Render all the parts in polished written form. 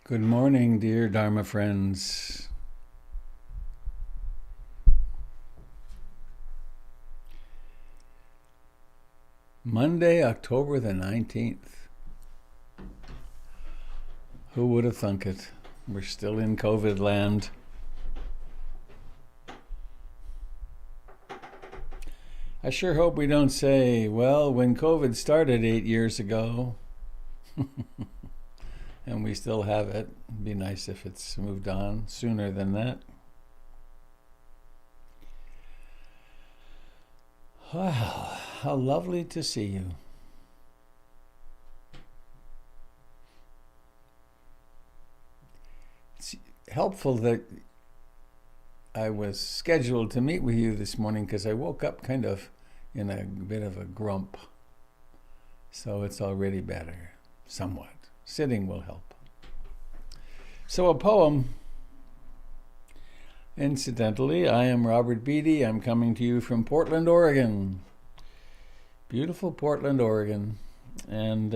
Good morning, dear Dharma friends. Monday, October the 19th. Who would have thunk it? We're still in COVID land. I sure hope we don't say, well, when COVID started 8 years ago, and we still have it. It'd be nice if it's moved on sooner than that. Wow, how lovely to see you. It's helpful that I was scheduled to meet with you this morning because I woke up kind of in a bit of a grump. So it's already better, somewhat. Sitting will help. So a poem. Incidentally, I am Robert Beatty. I'm coming to you from Portland, Oregon. Beautiful Portland, Oregon. And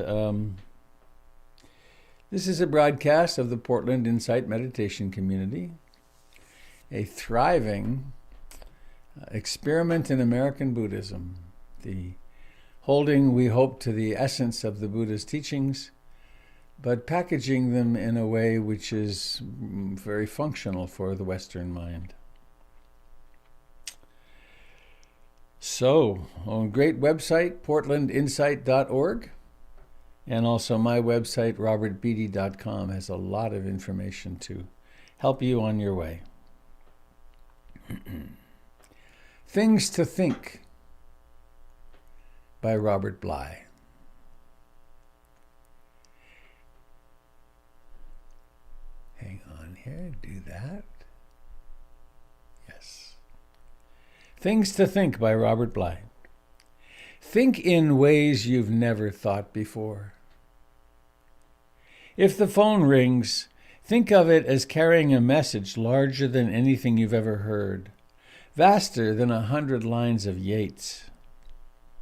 this is a broadcast of the Portland Insight Meditation Community, a thriving experiment in American Buddhism, the holding, we hope, to the essence of the Buddha's teachings, but packaging them in a way which is very functional for the Western mind. So, a great website, portlandinsight.org, and also my website, robertbeatty.com, has a lot of information to help you on your way. Things to Think by Robert Bly. Hang on here, do that. Yes. Things to Think by Robert Bly. Think in ways you've never thought before. If the phone rings, think of it as carrying a message larger than anything you've ever heard, vaster than 100 lines of Yeats.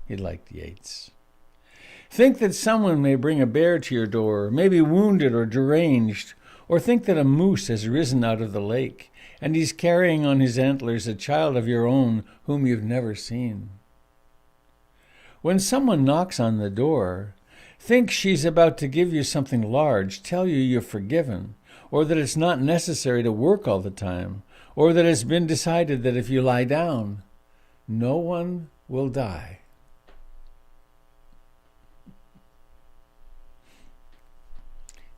He liked Yeats. Think that someone may bring a bear to your door, maybe wounded or deranged, or think that a moose has risen out of the lake, and he's carrying on his antlers a child of your own whom you've never seen. When someone knocks on the door, think she's about to give you something large, tell you you're forgiven, or that it's not necessary to work all the time, or that it's been decided that if you lie down, no one will die.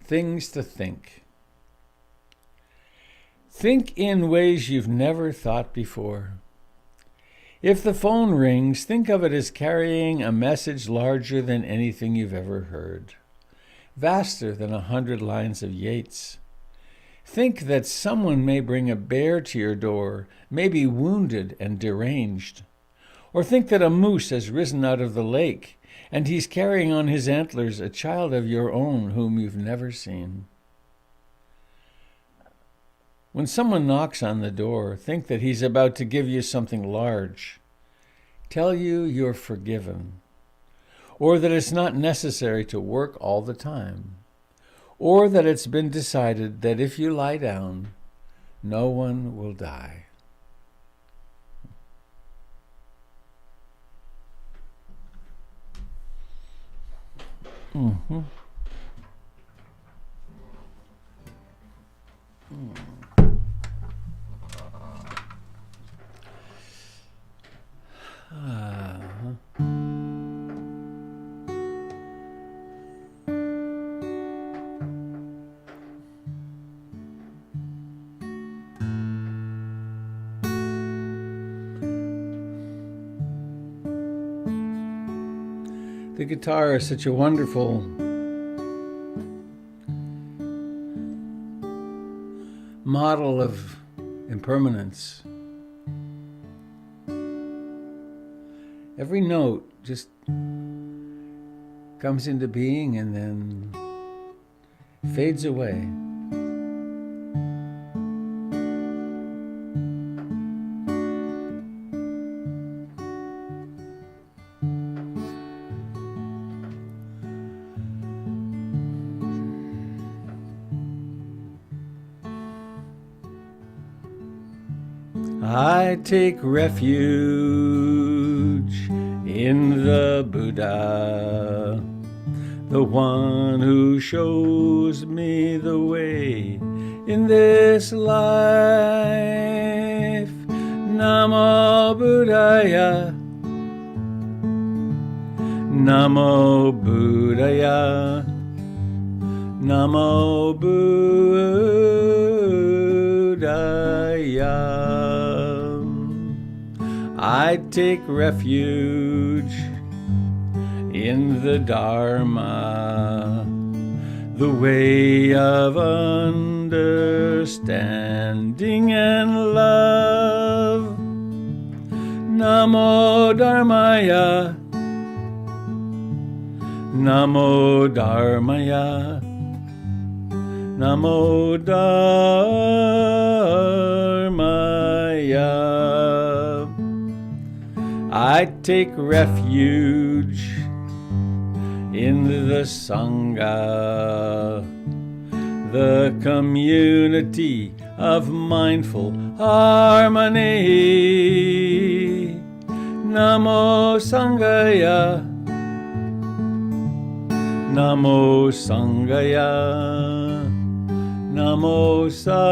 Things to think. Think in ways you've never thought before. If the phone rings, think of it as carrying a message larger than anything you've ever heard, vaster than 100 lines of Yeats. Think that someone may bring a bear to your door, maybe wounded and deranged. Or think that a moose has risen out of the lake, and he's carrying on his antlers a child of your own whom you've never seen. When someone knocks on the door, think that he's about to give you something large, tell you you're forgiven, or that it's not necessary to work all the time, or that it's been decided that if you lie down, no one will die. Mm-hmm. The guitar is such a wonderful model of impermanence. Every note just comes into being and then fades away. I take refuge in the Buddha, the one who shows me the way in this life. Namo Buddhaya, Namo Buddhaya, Namo Buddhaya. I take refuge in the Dharma, the way of understanding and love. Namo Dharmaya, Namo Dharmaya, Namo Dharmaya. I take refuge in the Sangha, the community of mindful harmony. Namo Sanghaya, Namo Sanghaya, Namo Sanghaya.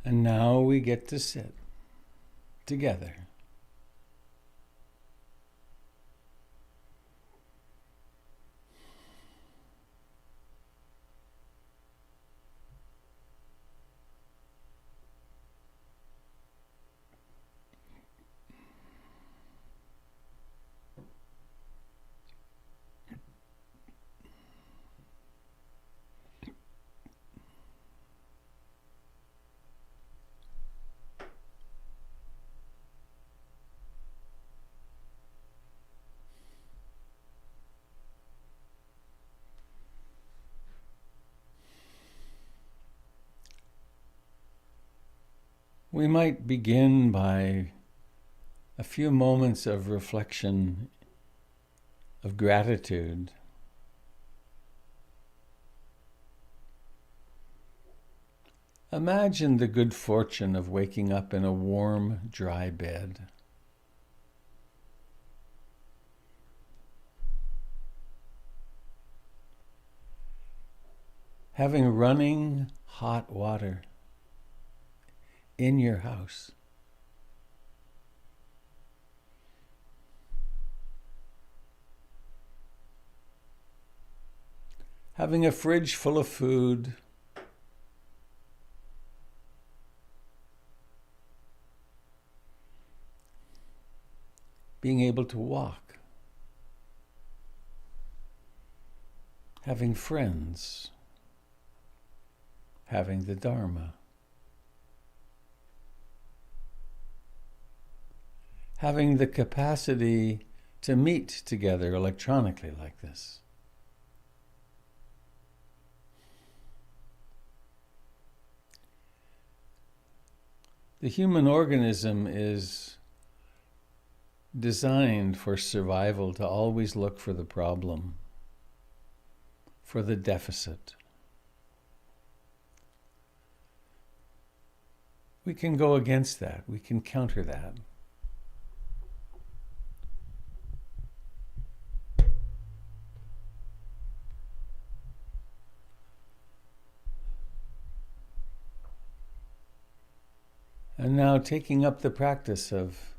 And now we get to sit together. We might begin by a few moments of reflection, of gratitude. Imagine the good fortune of waking up in a warm, dry bed. Having running hot water in your house. Having a fridge full of food. Being able to walk. Having friends. Having the Dharma. Having the capacity to meet together electronically like this. The human organism is designed for survival to always look for the problem, for the deficit. We can go against that. We can counter that. And now taking up the practice of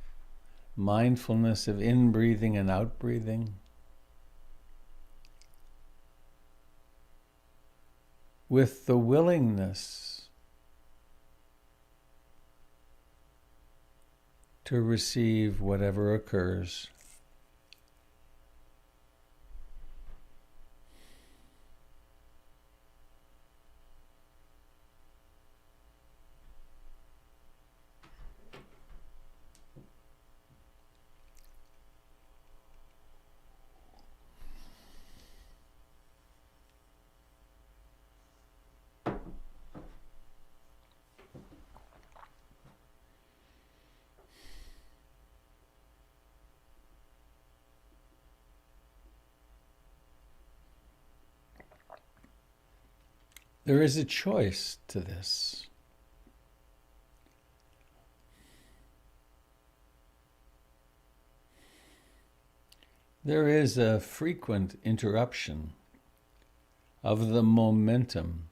mindfulness of in-breathing and out-breathing, with the willingness to receive whatever occurs. There is a choice to this. There is a frequent interruption of the momentum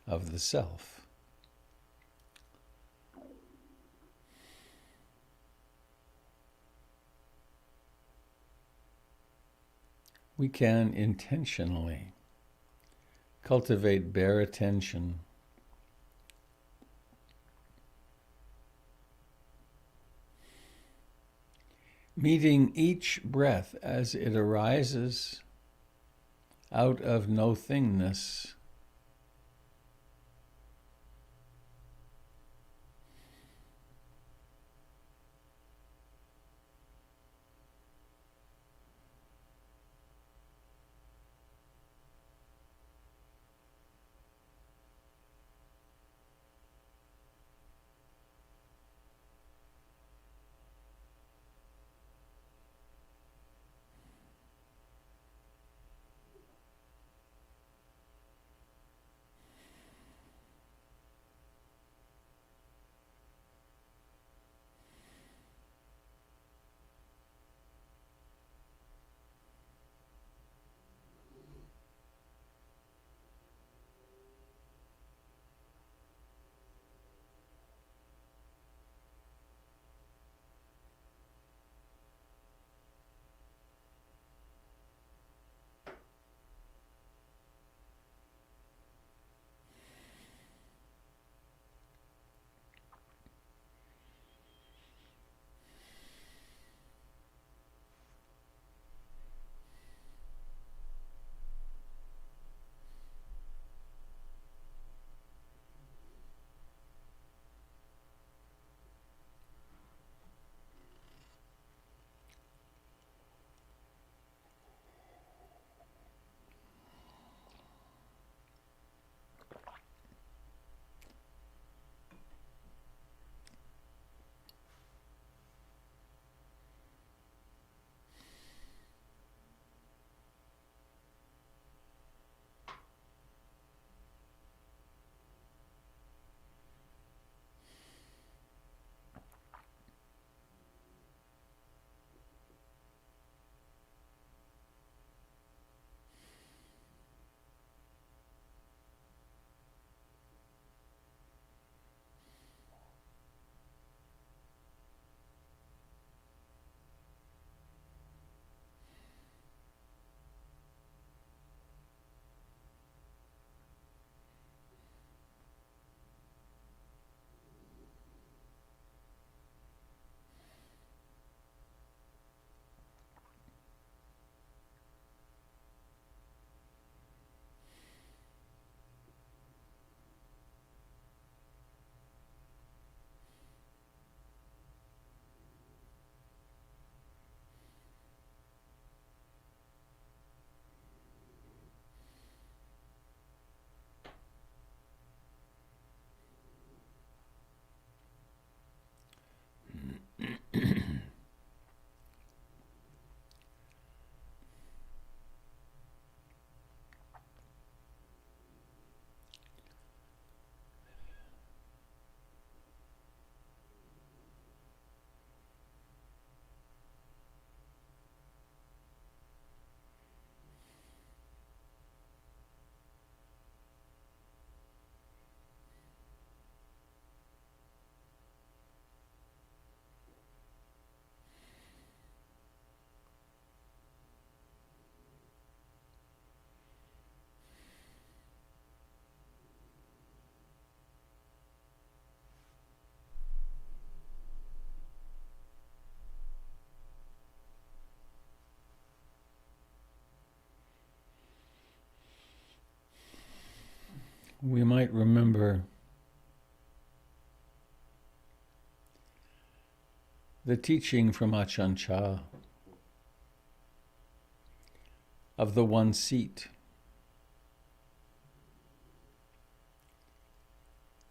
of the self. We can intentionally cultivate bare attention, meeting each breath as it arises out of no-thingness, we might remember the teaching from Ajahn Chah of the one seat.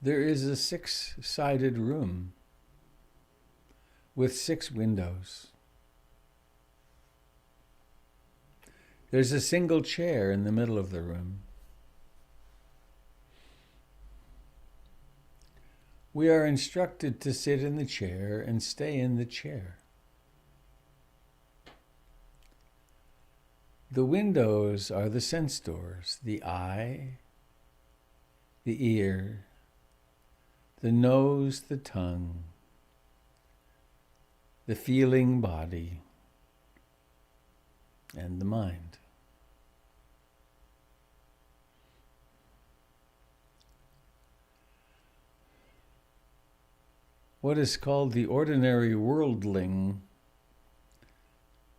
There is a 6-sided room with 6 windows. There's a single chair in the middle of the room. We are instructed to sit in the chair and stay in the chair. The windows are the sense doors, the eye, the ear, the nose, the tongue, the feeling body, and the mind. What is called the ordinary worldling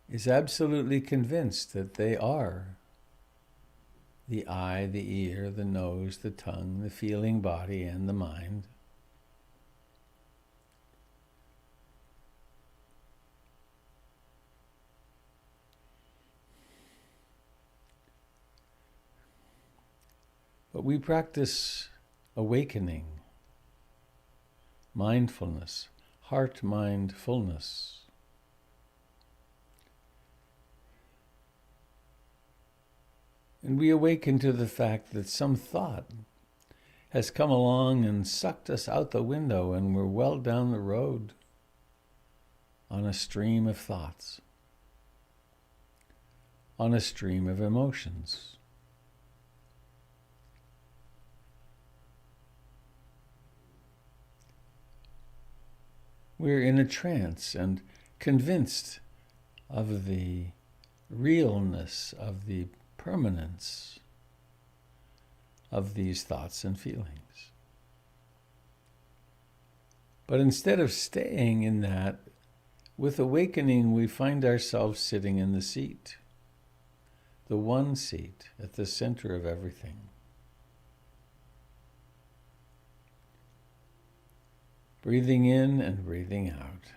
is absolutely convinced that they are the eye, the ear, the nose, the tongue, the feeling body, and the mind. But we practice awakening, mindfulness, heart-mind fullness. And we awaken to the fact that some thought has come along and sucked us out the window, and we're well down the road on a stream of thoughts, on a stream of emotions. We're in a trance and convinced of the realness, of the permanence of these thoughts and feelings. But instead of staying in that, with awakening we find ourselves sitting in the seat, the one seat at the center of everything. Breathing in and breathing out.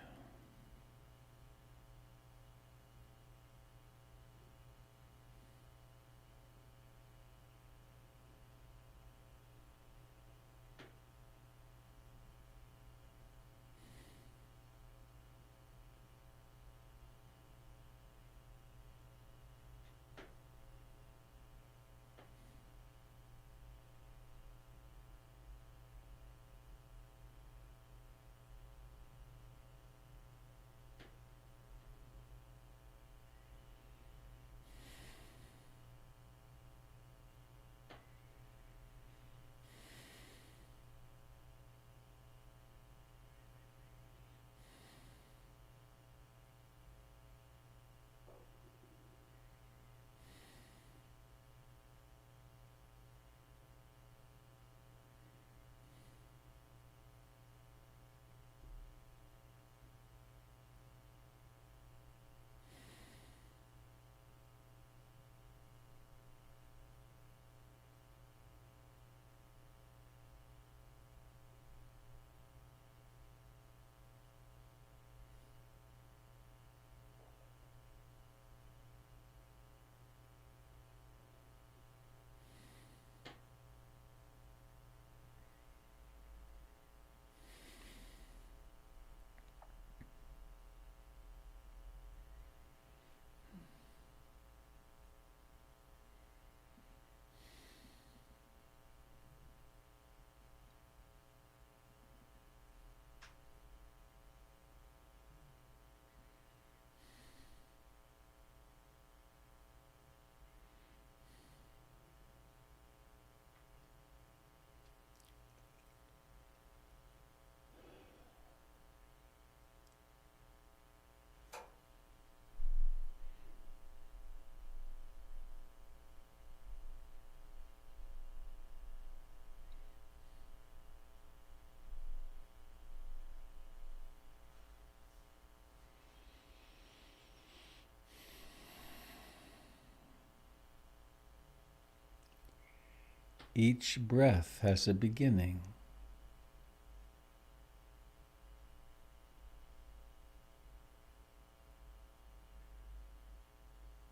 Each breath has a beginning.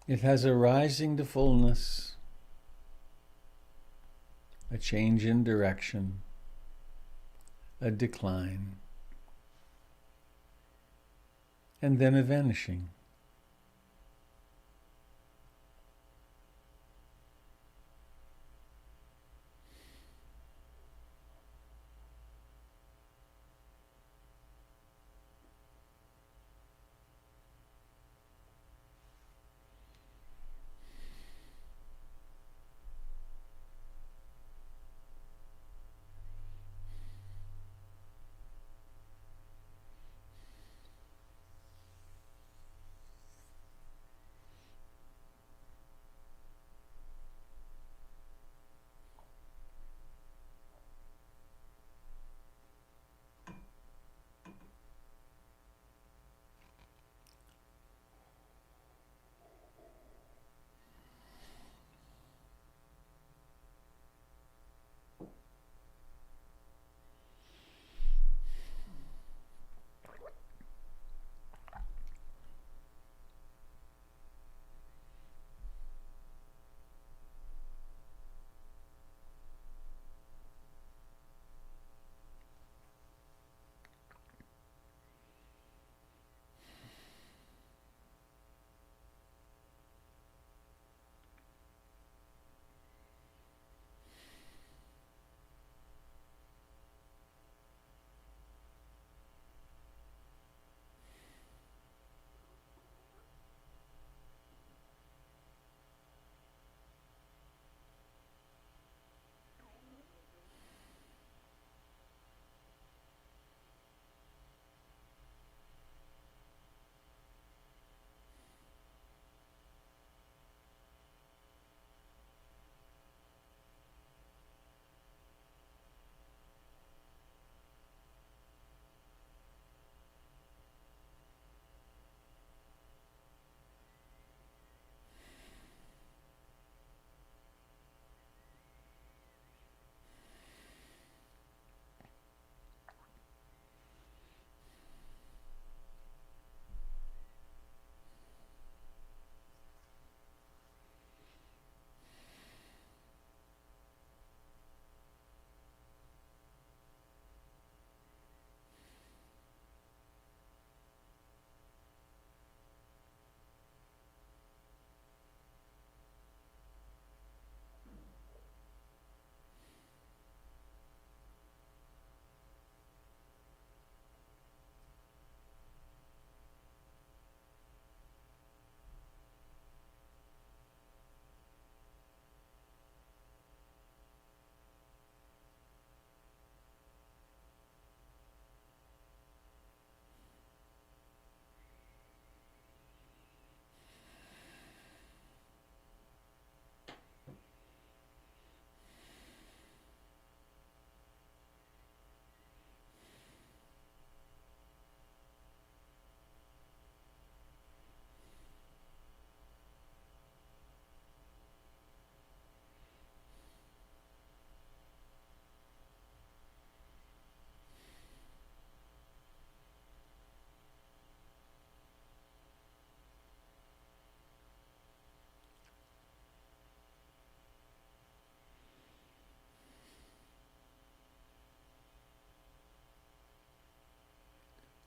It has a rising to fullness, a change in direction, a decline, and then a vanishing.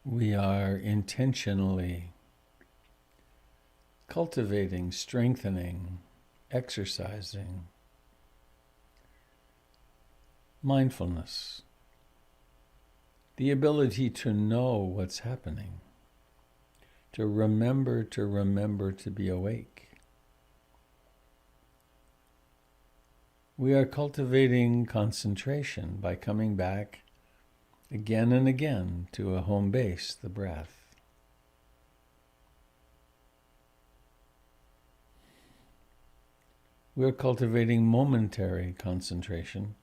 We are intentionally cultivating, strengthening, exercising mindfulness, the ability to know what's happening, to remember to be awake. We are cultivating concentration by coming back again and again to a home base, the breath. We are cultivating momentary concentration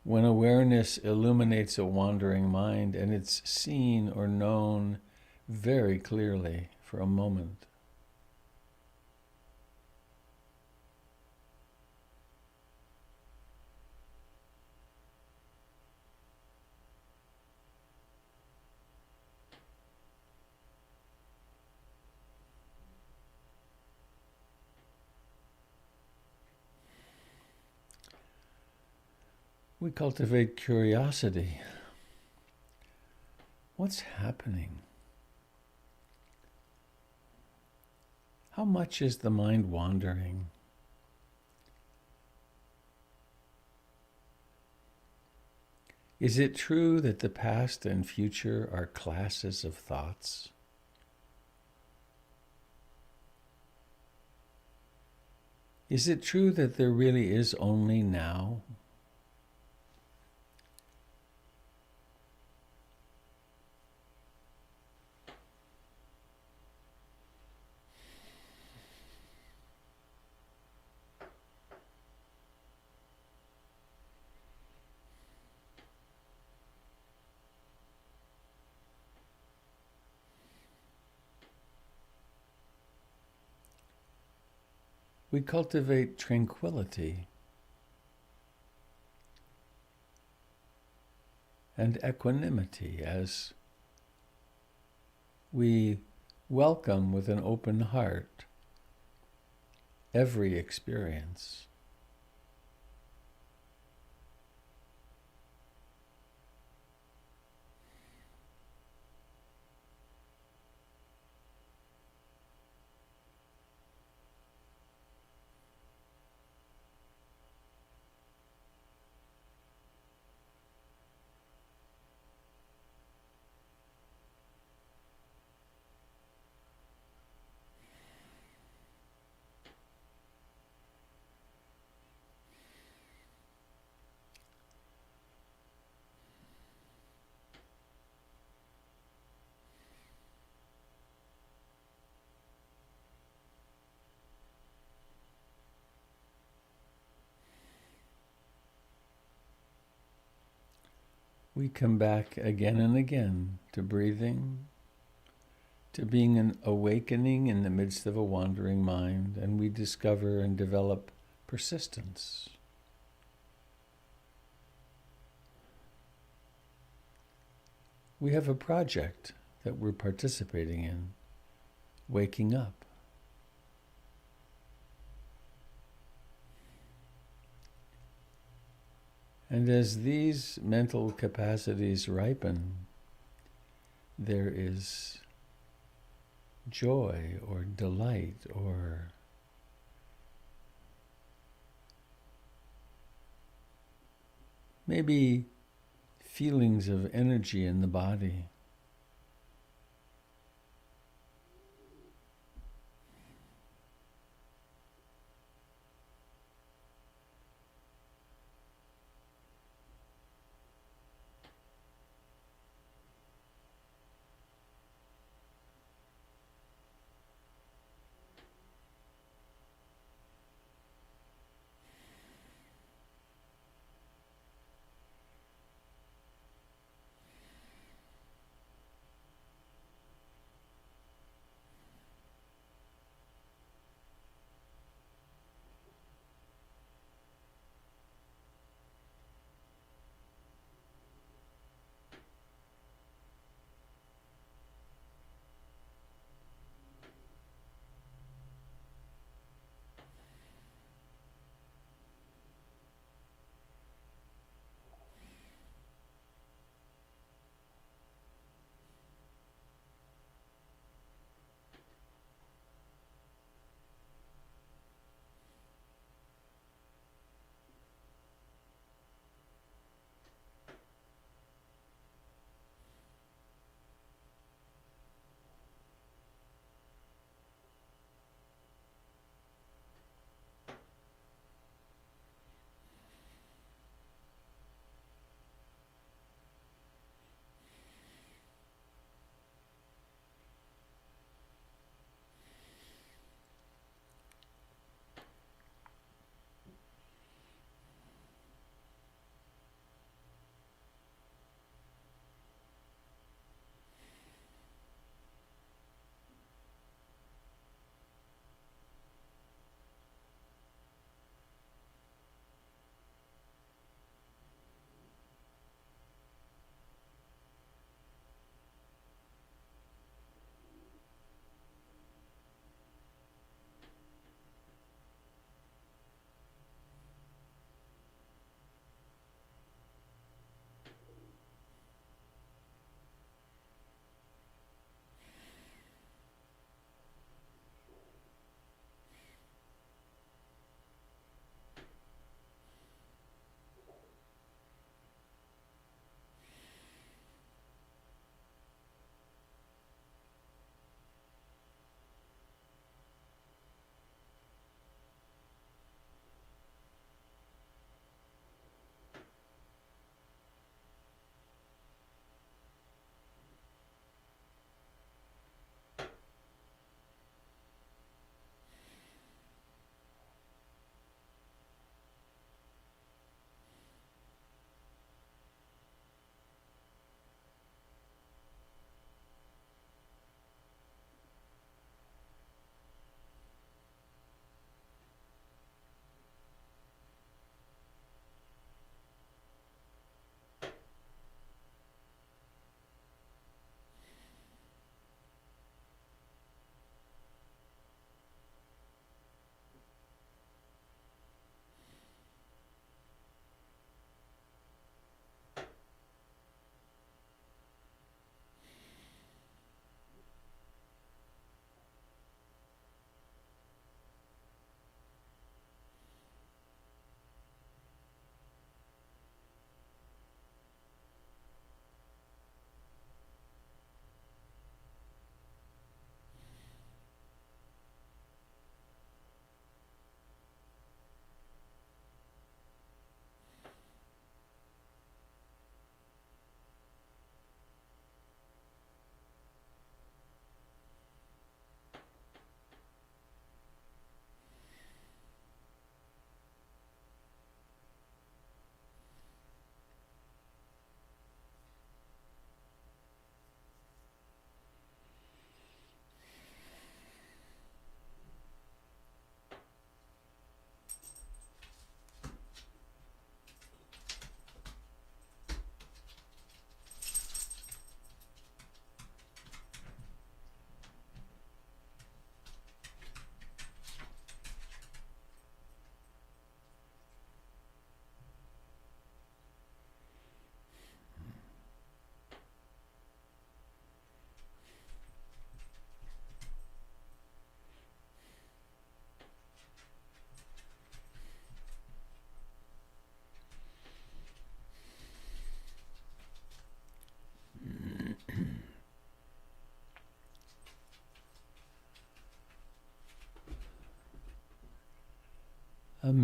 when awareness illuminates a wandering mind and it's seen or known very clearly for a moment. We cultivate curiosity. What's happening? How much is the mind wandering? Is it true that the past and future are classes of thoughts? Is it true that there really is only now? We cultivate tranquility and equanimity as we welcome with an open heart every experience. We come back again and again to breathing, to being an awakening in the midst of a wandering mind, and we discover and develop persistence. We have a project that we're participating in, waking up. And as these mental capacities ripen, there is joy or delight or maybe feelings of energy in the body.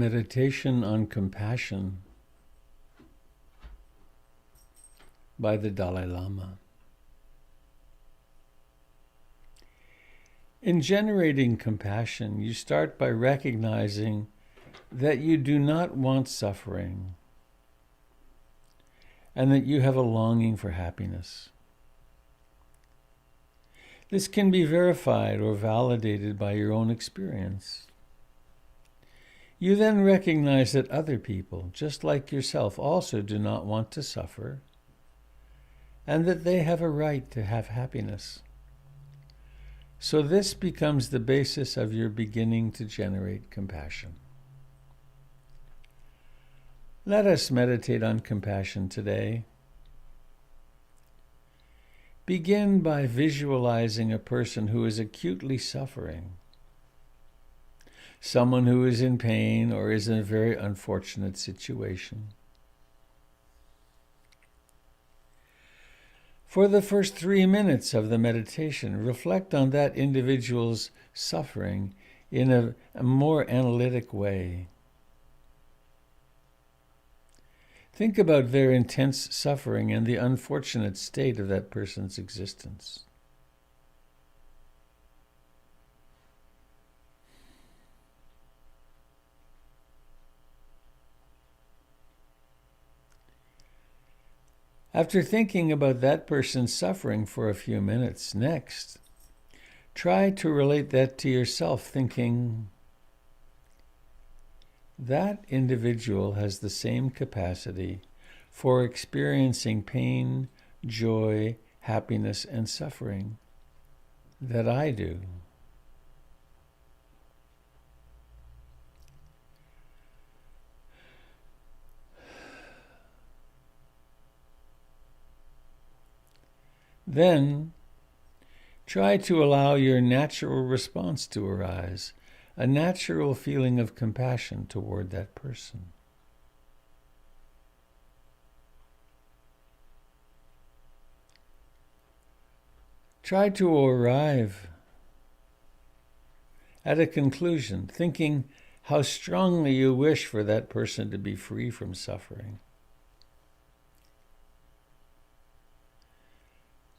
Meditation on Compassion by the Dalai Lama. In generating compassion, you start by recognizing that you do not want suffering and that you have a longing for happiness. This can be verified or validated by your own experience. You then recognize that other people, just like yourself, also do not want to suffer, and that they have a right to have happiness. So this becomes the basis of your beginning to generate compassion. Let us meditate on compassion today. Begin by visualizing a person who is acutely suffering, someone who is in pain or is in a very unfortunate situation. For the first 3 minutes of the meditation, reflect on that individual's suffering in a more analytic way. Think about their intense suffering and the unfortunate state of that person's existence. After thinking about that person's suffering for a few minutes, next, try to relate that to yourself, thinking, that individual has the same capacity for experiencing pain, joy, happiness, and suffering that I do. Then, try to allow your natural response to arise, a natural feeling of compassion toward that person. Try to arrive at a conclusion, thinking how strongly you wish for that person to be free from suffering.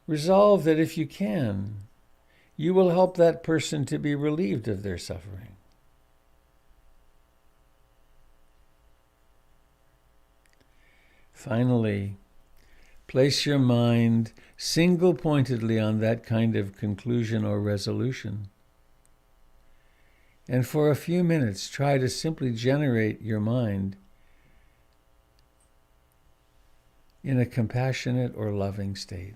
Resolve that if you can, you will help that person to be relieved of their suffering. Finally, place your mind single-pointedly on that kind of conclusion or resolution. And for a few minutes, try to simply generate your mind in a compassionate or loving state.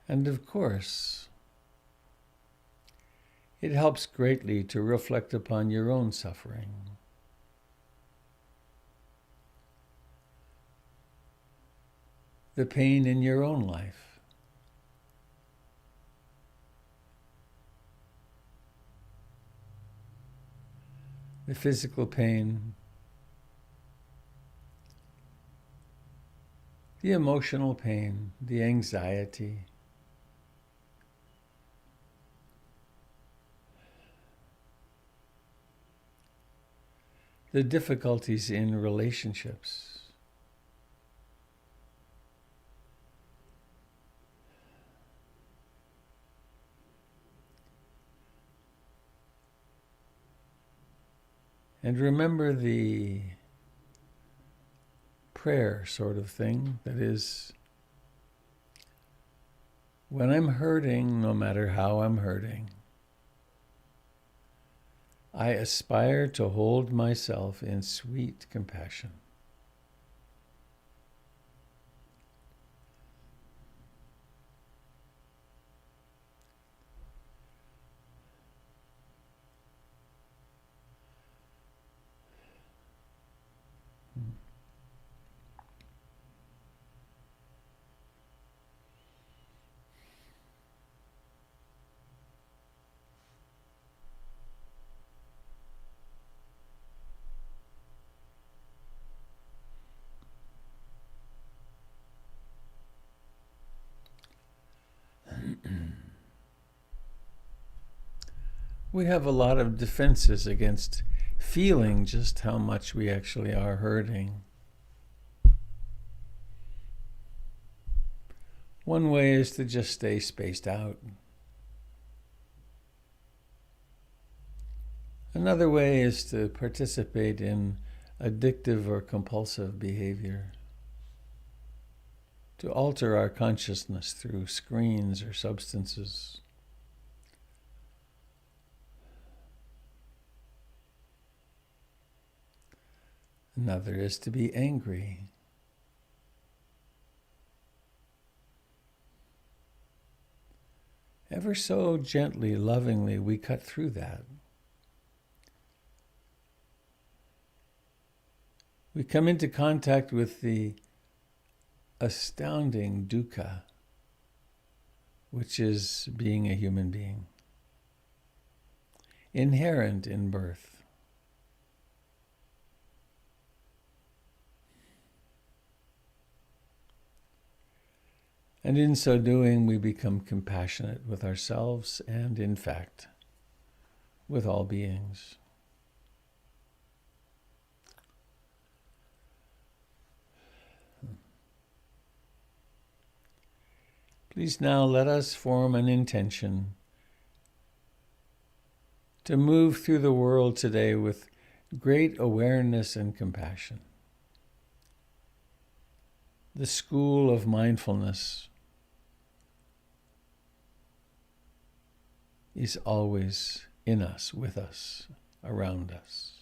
And of course, it helps greatly to reflect upon your own suffering. The pain in your own life. The physical pain. The emotional pain, the anxiety. The difficulties in relationships. And remember the prayer sort of thing, that is, when I'm hurting, no matter how I'm hurting, I aspire to hold myself in sweet compassion. We have a lot of defenses against feeling just how much we actually are hurting. One way is to just stay spaced out. Another way is to participate in addictive or compulsive behavior, to alter our consciousness through screens or substances. Another is to be angry. Ever so gently, lovingly, we cut through that. We come into contact with the astounding dukkha, which is being a human being, inherent in birth. And in so doing, we become compassionate with ourselves and, in fact, with all beings. Please now let us form an intention to move through the world today with great awareness and compassion. The school of mindfulness is always in us, with us, around us.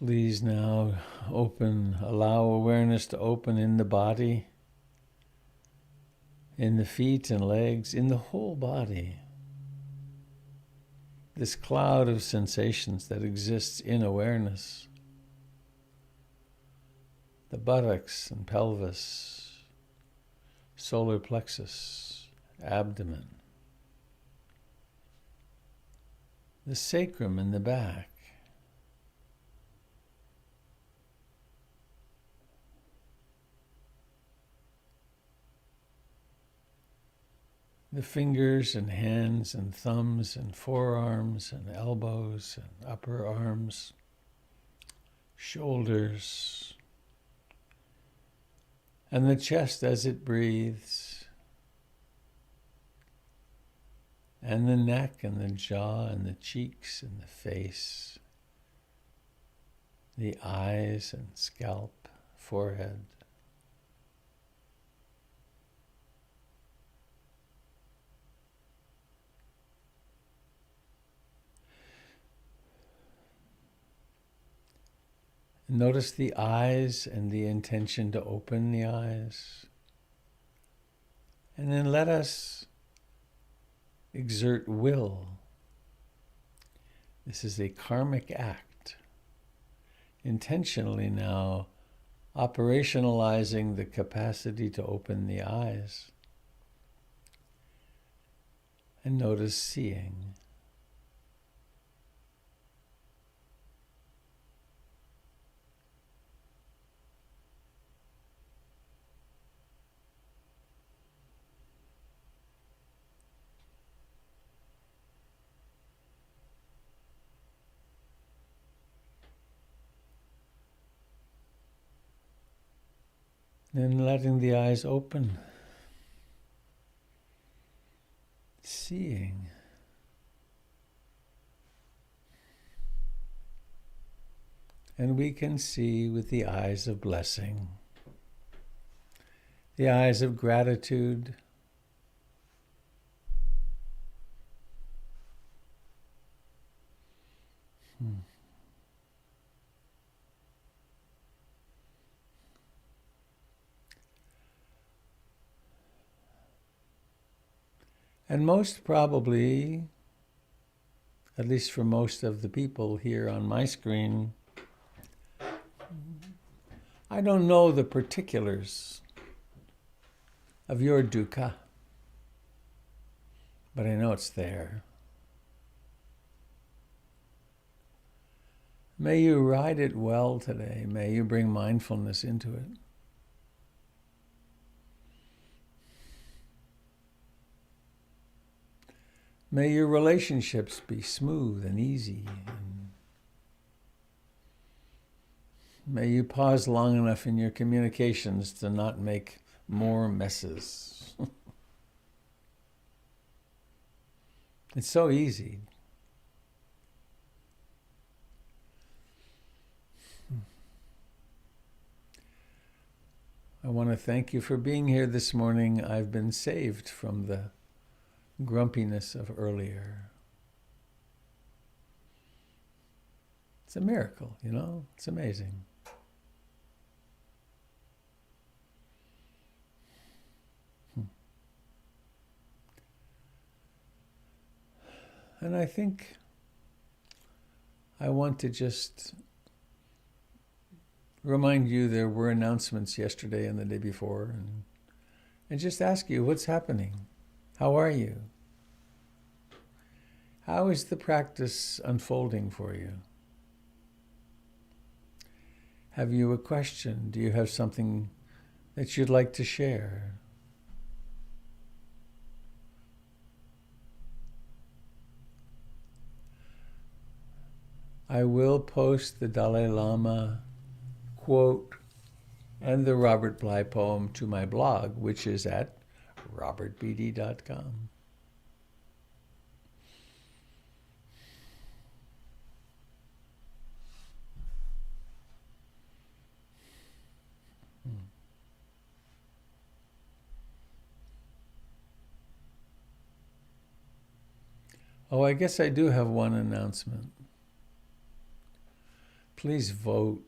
Please now allow awareness to open in the body, in the feet and legs, in the whole body. This cloud of sensations that exists in awareness. The buttocks and pelvis, solar plexus, abdomen. The sacrum in the back. The fingers and hands and thumbs and forearms and elbows and upper arms, shoulders, and the chest as it breathes, and the neck and the jaw and the cheeks and the face, the eyes and scalp, forehead. Notice the eyes and the intention to open the eyes. And then let us exert will. This is a karmic act. Intentionally now operationalizing the capacity to open the eyes. And notice seeing. Then letting the eyes open, seeing. And we can see with the eyes of blessing, the eyes of gratitude, And most probably, at least for most of the people here on my screen, I don't know the particulars of your dukkha, but I know it's there. May you ride it well today. May you bring mindfulness into it. May your relationships be smooth and easy. And may you pause long enough in your communications to not make more messes. It's so easy. I want to thank you for being here this morning. I've been saved from the grumpiness of earlier. It's a miracle, you know? It's amazing. And I think I want to just remind you there were announcements yesterday and the day before, and just ask you, what's happening? How are you? How is the practice unfolding for you? Have you a question? Do you have something that you'd like to share? I will post the Dalai Lama quote and the Robert Bly poem to my blog, which is at robertbeatty.com. Oh, I guess I do have one announcement. Please vote.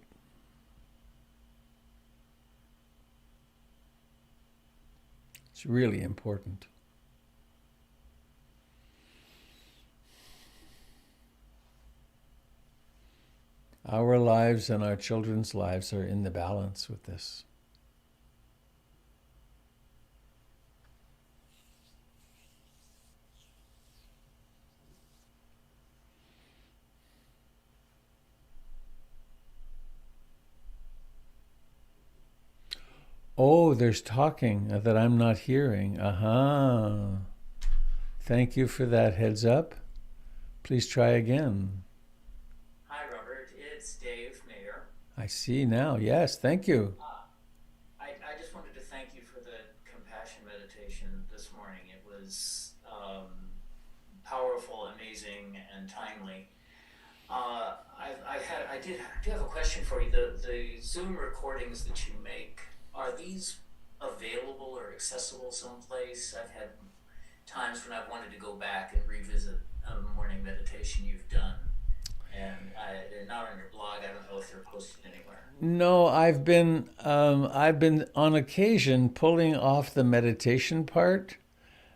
It's really important. Our lives and our children's lives are in the balance with this. Oh, there's talking that I'm not hearing. Aha. Thank you for that heads up. Please try again. Hi, Robert. It's Dave Mayer. I see now. Yes, thank you. I just wanted to thank you for the compassion meditation this morning. It was powerful, amazing, and timely. I do have a question for you. The Zoom recordings that you make, are these available or accessible someplace? I've had times when I've wanted to go back and revisit a morning meditation you've done. And they're not on your blog. I don't know if they're posted anywhere. No, I've been on occasion pulling off the meditation part,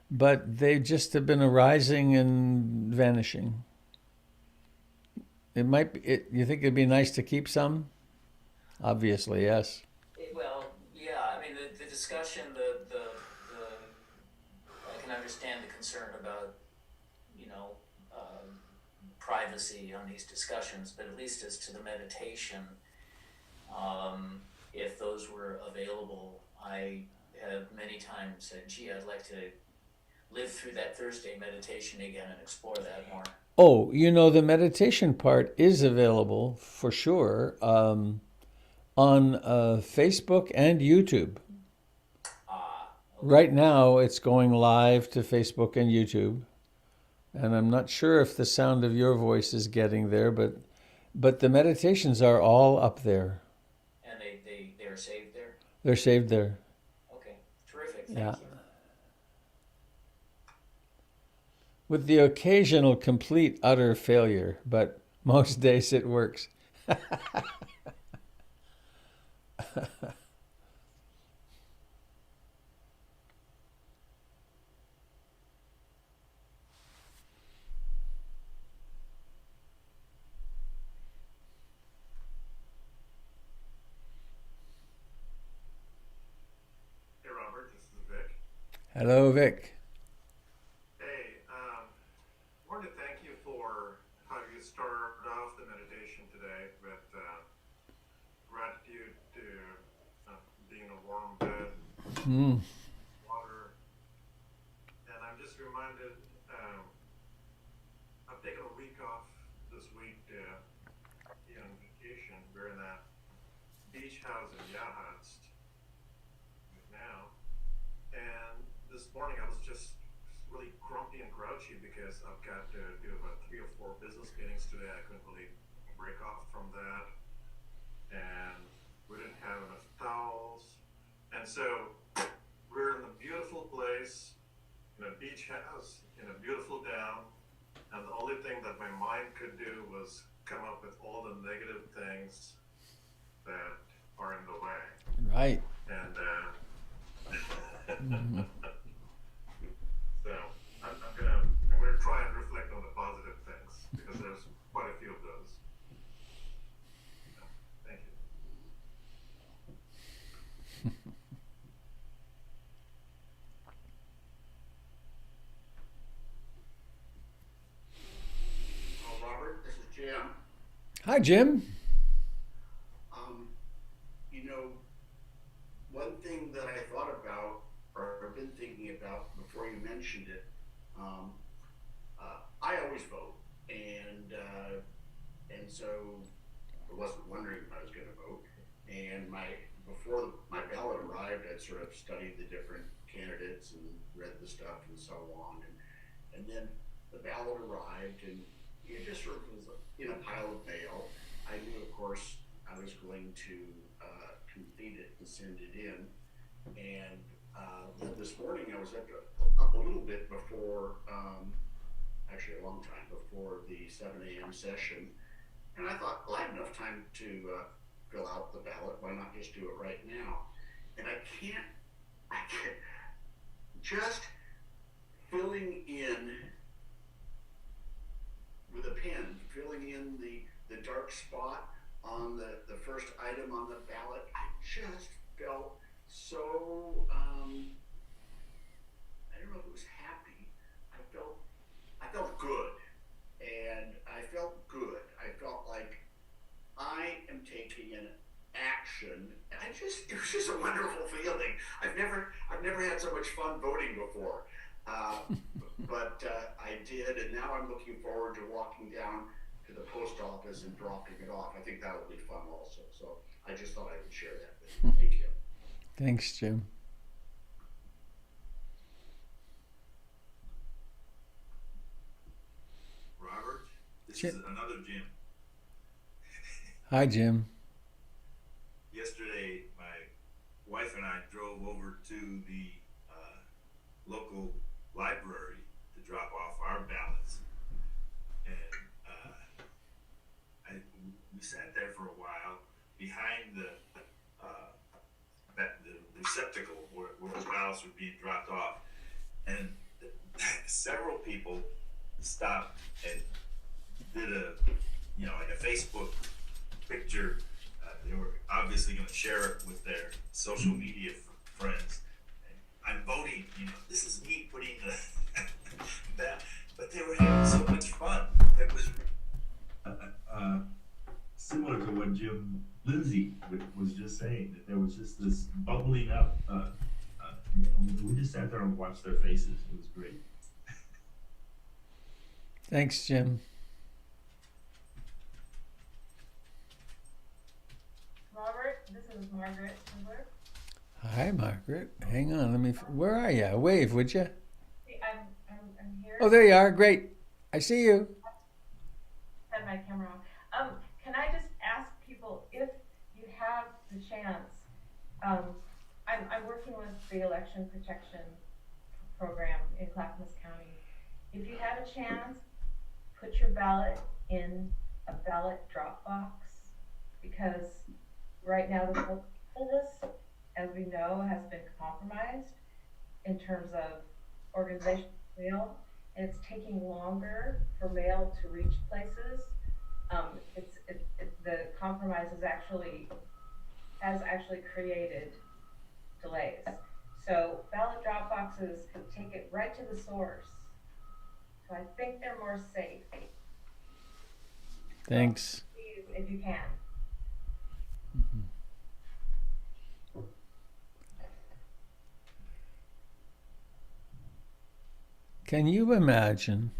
but they just have been arising and vanishing. It might be. You think it'd be nice to keep some? Obviously, yes. Well, yeah. I mean, the discussion, I can understand the concern about, you know, privacy on these discussions, but at least as to the meditation, if those were available, I have many times said, gee, I'd like to live through that Thursday meditation again and explore that more. Oh, the meditation part is available for sure on Facebook and YouTube. Okay. Right now, it's going live to Facebook and YouTube, and I'm not sure if the sound of your voice is getting there, but the meditations are all up there. And they're saved there? They're saved there. Okay, terrific. Thank Yeah. you. With the occasional complete utter failure, but most days it works. Hello, Vic. Hey, wanted to thank you for how you started off the meditation today with gratitude to being a warm bed, Mm, water, and I'm just reminded I've taken a week off this week to be on vacation. We're in that beach house in Yahats right now, and this morning I was just really grumpy and grouchy because I've got to do about 3 or 4 business meetings today. I couldn't really break off from that, and we didn't have enough towels, and so we're in a beautiful place in a beach house in a beautiful town, and the only thing that my mind could do was come up with all the negative things that are in the way, right. and Mhm. so I'm gonna try and reflect on the positive things because there's quite a few of those. So, thank you. Robert, this is Jim. Hi, Jim. Um, you know, one thing that I thought about or have been thinking about before you mentioned it, um, I always vote, and so I wasn't wondering if I was going to vote. And before my ballot arrived, I'd sort of studied the different candidates and read the stuff and so on, and then the ballot arrived, and it just sort of was in a pile of mail. I knew, of course, I was going to complete it and send it in. And then this morning, I was up a little bit before, actually a long time before the 7 a.m. session. And I thought, well, I have enough time to fill out the ballot. Why not just do it right now? And I can't, just filling in with a pen, filling in the dark spot on the first item on the ballot, I just felt so, I don't know if it was happy. I felt, I felt good. And I felt good. I felt like I am taking an action. It was just a wonderful feeling. I've never had so much fun voting before. Uh, but I did, and now I'm looking forward to walking down to the post office and dropping it off. I think that will be fun also. So I just thought I would share that with you. Thank you. Thanks, Jim. Robert, this is Jim. another Jim. Hi, Jim. Yesterday, my wife and I drove over to the local library to drop off our ballots, and we sat there for a while behind uh, the receptacle where the ballots were being dropped off, and several people stopped and did like a Facebook picture. They were obviously going to share it with their social media friends. And I'm voting. This is me putting that. But they were having so much fun. It was uh, uh, similar to what Jim Lindsay was just saying. That there was just this bubbling up. We just sat there and watched their faces. It was great. Thanks, Jim. Robert, this is Margaret Miller. Hi, Margaret. Hang on. Where are you? Wave, would you? I'm here. Oh, there you are. Great. I see you. I have my camera on. Can I just ask people if you have the chance? Um, I'm working with the election protection program in Clackamas County. If you have a chance, put your ballot in a ballot drop box, because right now the postal list, as we know, has been compromised in terms of organizational mail, and it's taking longer for mail to reach places. The compromise has actually created delays. So ballot drop boxes take it right to the source. So I think they're more safe. Thanks. Please, if you can. Can you imagine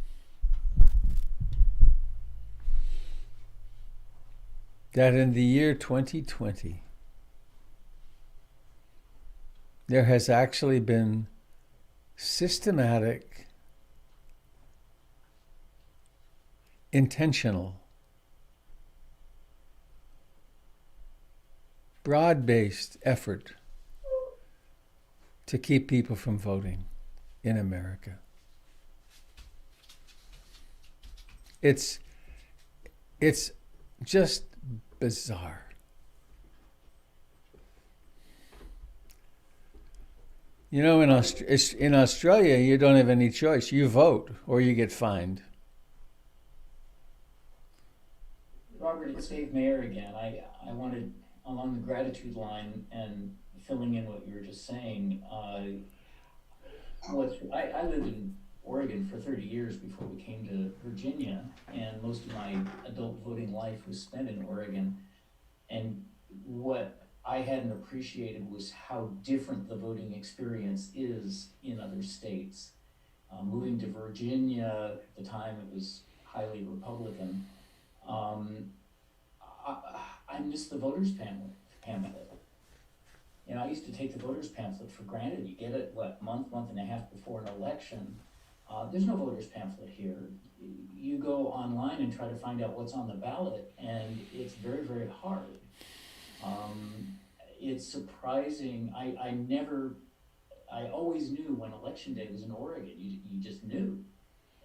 that in the year 2020, there has actually been systematic, intentional, broad-based effort to keep people from voting in America? It's just bizarre. You know, in Australia, you don't have any choice. You vote or you get fined. Robert, it's Dave Mayer again. I wanted, along the gratitude line and filling in what you were just saying, I lived in Oregon for 30 years before we came to Virginia, and most of my adult voting life was spent in Oregon. And what I hadn't appreciated was how different the voting experience is in other states. Moving to Virginia, at the time it was highly Republican, I missed the voters pamphlet. You know, I used to take the voters pamphlet for granted. You get it, month and a half before an election. There's no voters pamphlet here. You go online and try to find out what's on the ballot, and it's very, very hard. It's surprising. I always knew when election day was in Oregon. You just knew.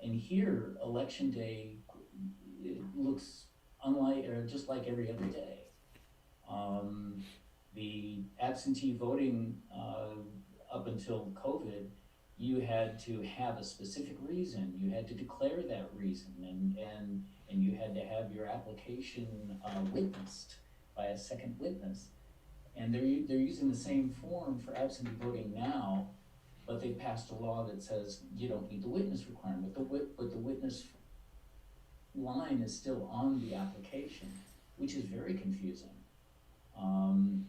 And here, election day, it looks unlike, or just like every other day. The absentee voting up until COVID, you had to have a specific reason. You had to declare that reason, and you had to have your application witnessed by a second witness. And they're using the same form for absentee voting now, but they passed a law that says you don't need the witness requirement. But the witness line is still on the application, which is very confusing.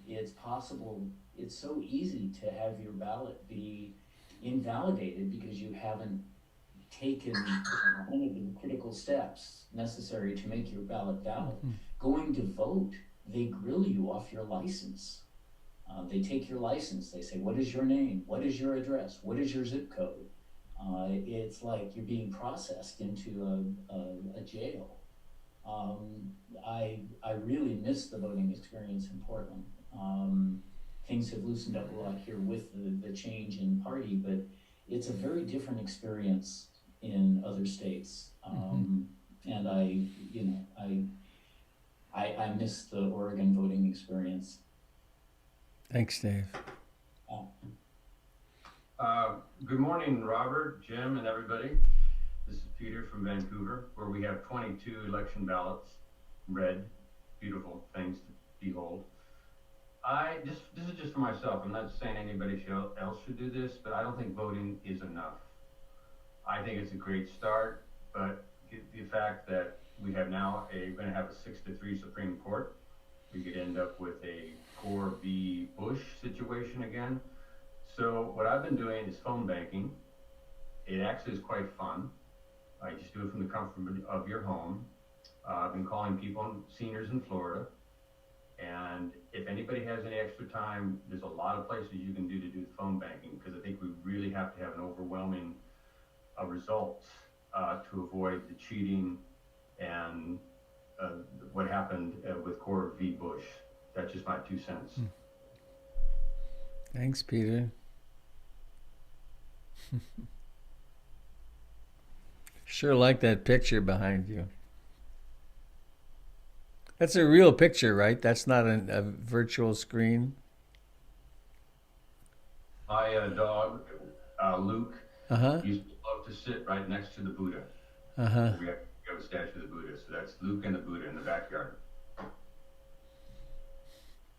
It's possible, it's so easy to have your ballot be invalidated because you haven't taken any of the critical steps necessary to make your ballot valid. Going to vote, they grill you off your license. They take your license, they say, what is your name? What is your address? What is your zip code? It's like you're being processed into a jail. I really miss the voting experience in Portland. Things have loosened up a lot here with the change in party, but it's a very different experience in other states. And I miss the Oregon voting experience. Thanks, Dave. Good morning, Robert, Jim, and everybody. This is Peter from Vancouver, where we have 22 election ballots, red, beautiful things to behold. This is just for myself. I'm not saying anybody else should do this, but I don't think voting is enough. I think it's a great start, but the fact that we have now going to have a 6-3 Supreme Court, we could end up with a Gore v. Bush situation again. So what I've been doing is phone banking. It actually is quite fun. I just do it from the comfort of your home. I've been calling people, seniors in Florida. And if anybody has any extra time, there's a lot of places you can do phone banking, because I think we really have to have an overwhelming results to avoid the cheating and what happened with Gore v. Bush. That's just my 2 cents. Thanks, Peter. Sure like that picture behind you. That's a real picture, right? That's not a virtual screen. My dog, Luke, used to love to sit right next to the Buddha. We have a statue of the Buddha, so that's Luke and the Buddha in the backyard.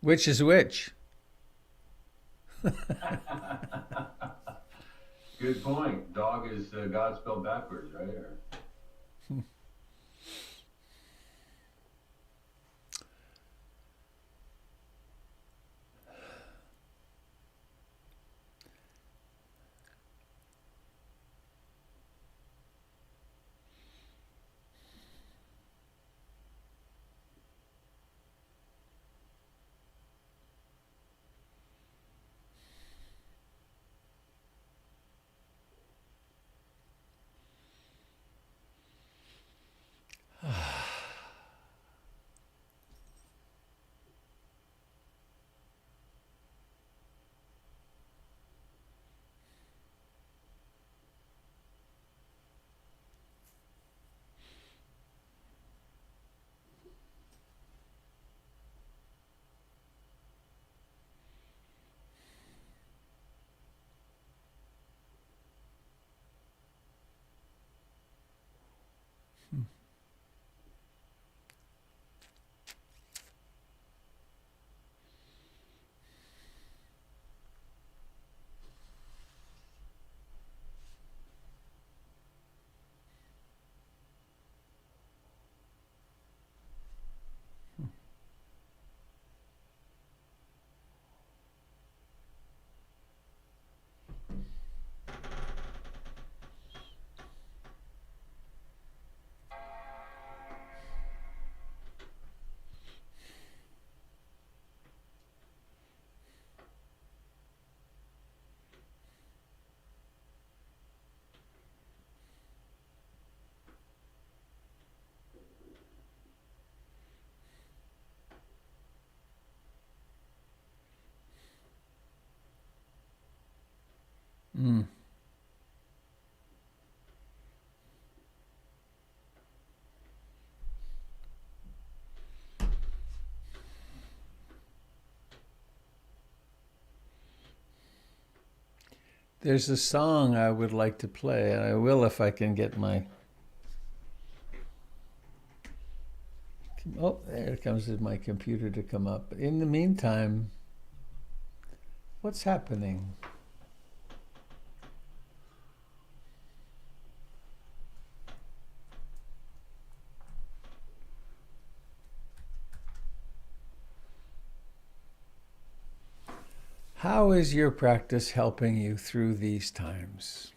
Which is which? Good point. Dog is God spelled backwards, right? Or... Mm. There's a song I would like to play, and I will if I can get my... Oh, there it comes with my computer to come up. In the meantime, what's happening? How is your practice helping you through these times?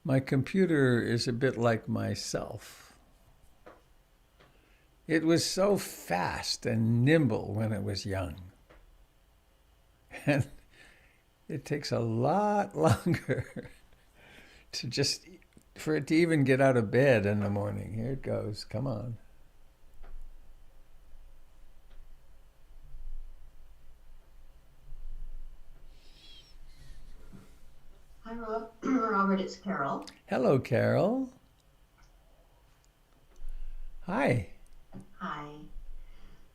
My computer is a bit like myself. It was so fast and nimble when it was young. And it takes a lot longer to just, for it to even get out of bed in the morning. Here it goes, come on. Hi, Robert, it's Carol. Hello, Carol. Hi. Hi.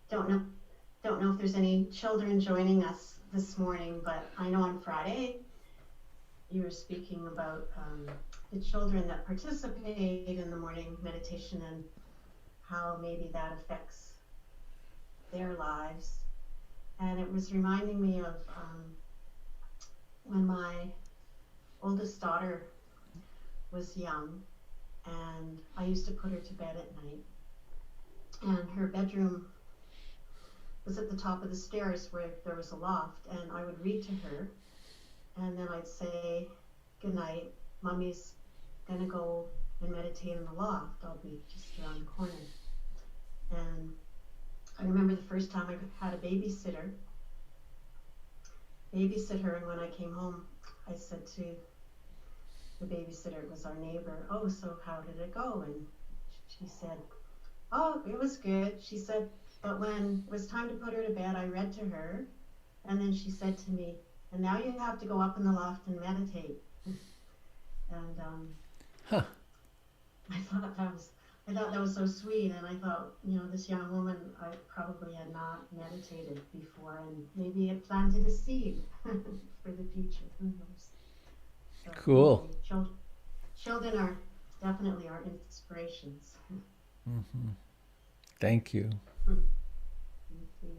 Don't know if there's any children joining us this morning, but I know on Friday you were speaking about the children that participate in the morning meditation and how maybe that affects their lives. And it was reminding me of when my oldest daughter was young, and I used to put her to bed at night, and her bedroom was at the top of the stairs where there was a loft, and I would read to her, and then I'd say, "Good night, Mommy's gonna go and meditate in the loft. I'll be just around the corner." And I remember the first time I had a babysit her, and when I came home, I said to the babysitter was our neighbor, "Oh, so how did it go?" And she said, "Oh, it was good." She said, "But when it was time to put her to bed, I read to her, and then she said to me, and now you have to go up in the loft and meditate." And Huh. I thought that was so sweet, and I thought, this young woman, I probably had not meditated before, and maybe it planted a seed for the future. Who knows? So, Cool. anyway, children are definitely our inspirations. Mm-hmm. Thank you. Thank you.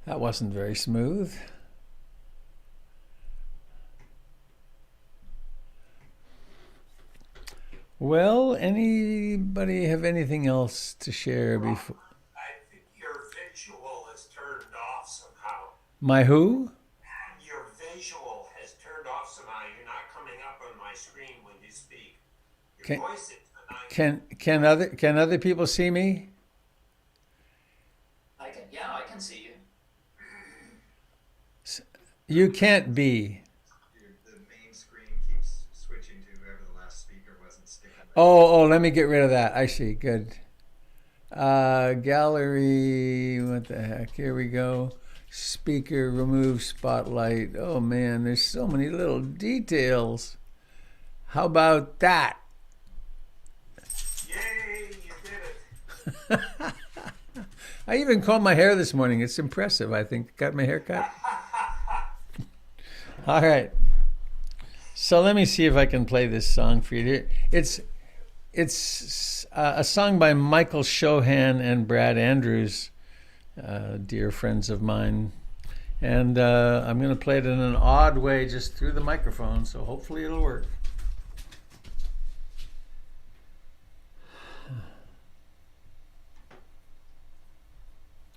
That wasn't very smooth. Well, anybody have anything else to share before? I think your visual is turned off somehow. My who? Your visual has turned off somehow. You're not coming up on my screen when you speak. Your Can voice is can other people see me? I can see you. You can't be. The main screen keeps switching to whoever the last speaker wasn't sticking with. Oh, let me get rid of that. I see. Good. Gallery. What the heck? Here we go. Speaker, remove spotlight. Oh man, there's so many little details. How about that? Yay, you did it. I even combed my hair this morning. It's impressive, I think. Got my hair cut. All right. So let me see if I can play this song for you. It's a song by Michael Shohan and Brad Andrews, dear friends of mine. And I'm going to play it in an odd way just through the microphone, so hopefully it'll work.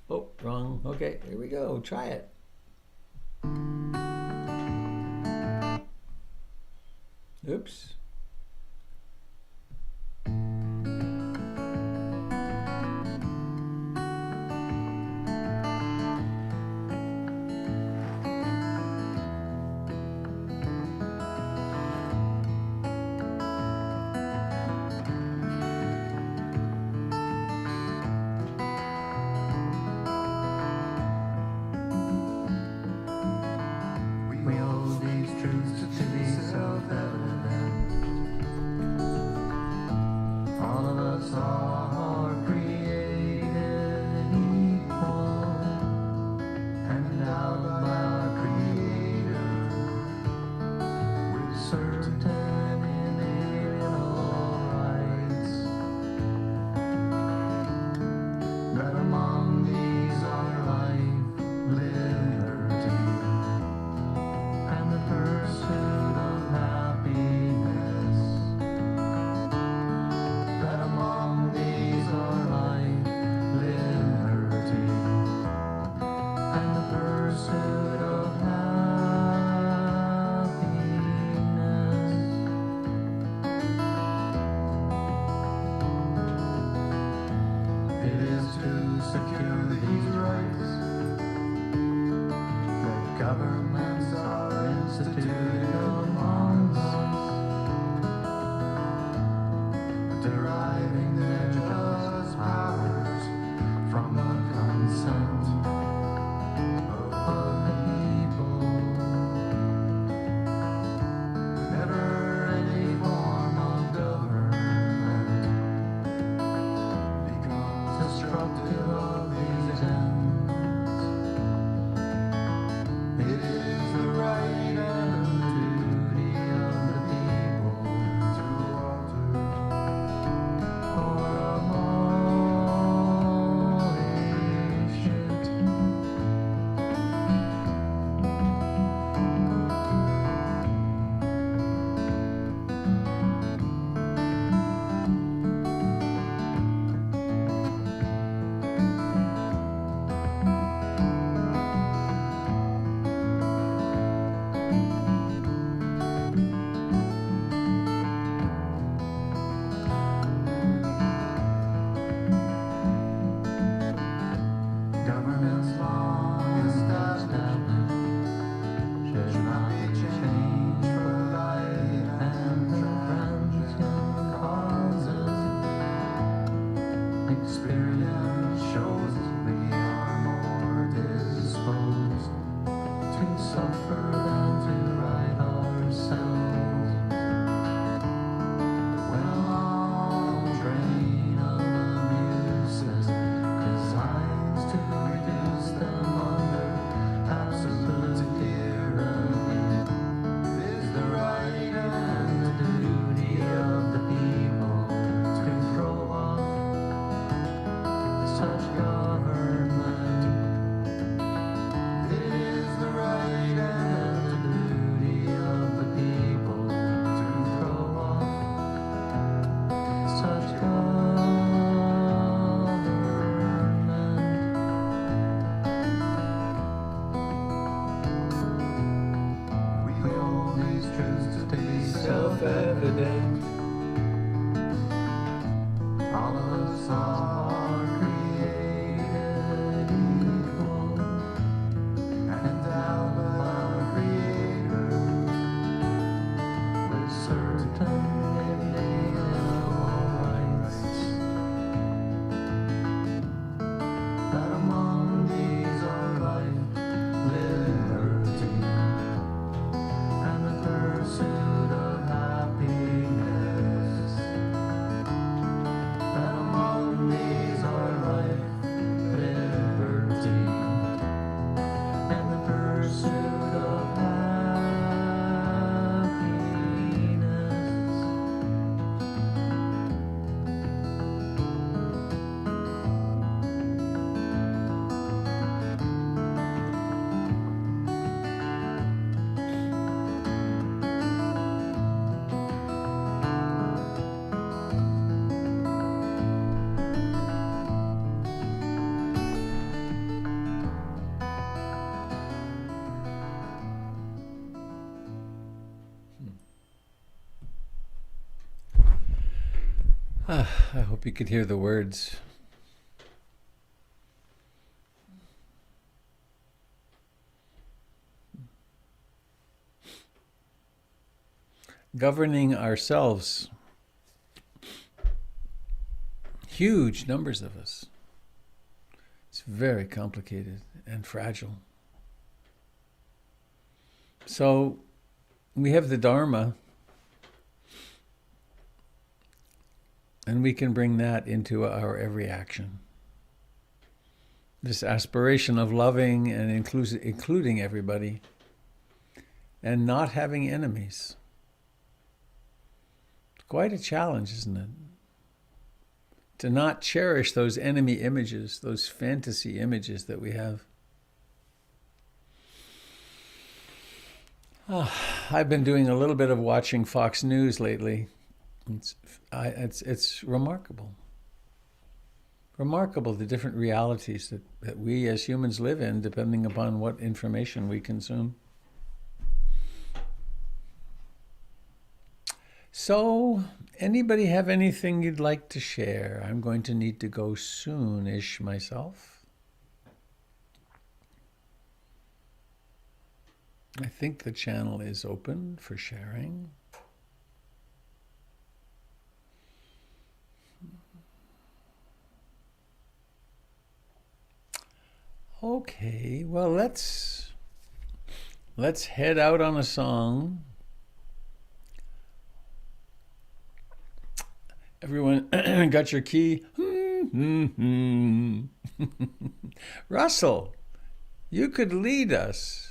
Oh, wrong. Okay, here we go. Try it. Oops. We hold these truths to be self-evident. I hope you could hear the words. Governing ourselves. Huge numbers of us. It's very complicated and fragile. So we have the Dharma, and we can bring that into our every action. This aspiration of loving and including everybody and not having enemies. It's quite a challenge, isn't it? To not cherish those enemy images, those fantasy images that we have. I've been doing a little bit of watching Fox News lately. It's remarkable. Remarkable the different realities that we as humans live in, depending upon what information we consume. So, anybody have anything you'd like to share? I'm going to need to go soon-ish myself. I think the channel is open for sharing. Okay, well, let's head out on a song. Everyone got your key? Russell, you could lead us.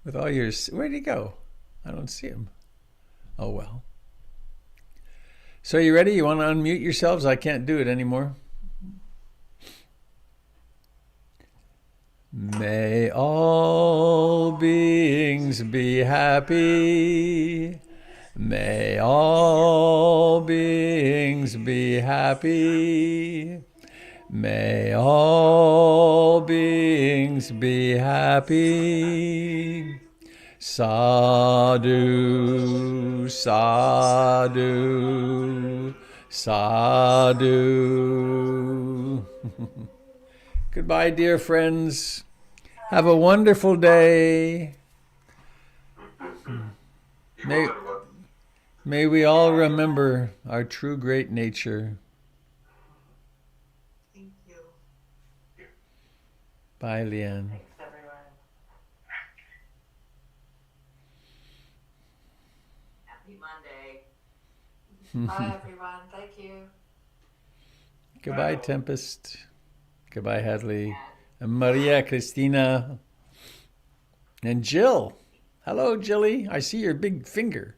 With all your... Where'd he go? I don't see him. Oh, well. So you ready? You want to unmute yourselves? I can't do it anymore. May all beings be happy. May all beings be happy. May all beings be happy. Sadhu, sadhu, sadhu. Goodbye, dear friends. Have a wonderful day. May we all remember our true great nature. Thank you. Bye, Leanne. Thanks, everyone. Happy Monday. Bye, everyone. Thank you. Goodbye, Tempest. Goodbye, Hadley. And Maria Cristina. And Jill. Hello, Jilly. I see your big finger.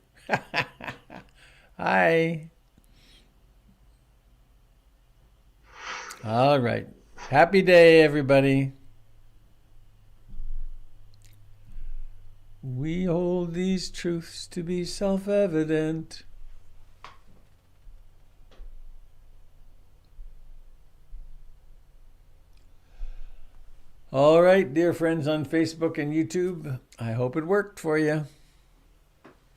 Hi. All right. Happy day, everybody. We hold these truths to be self-evident. All right, dear friends on Facebook and YouTube, I hope it worked for you.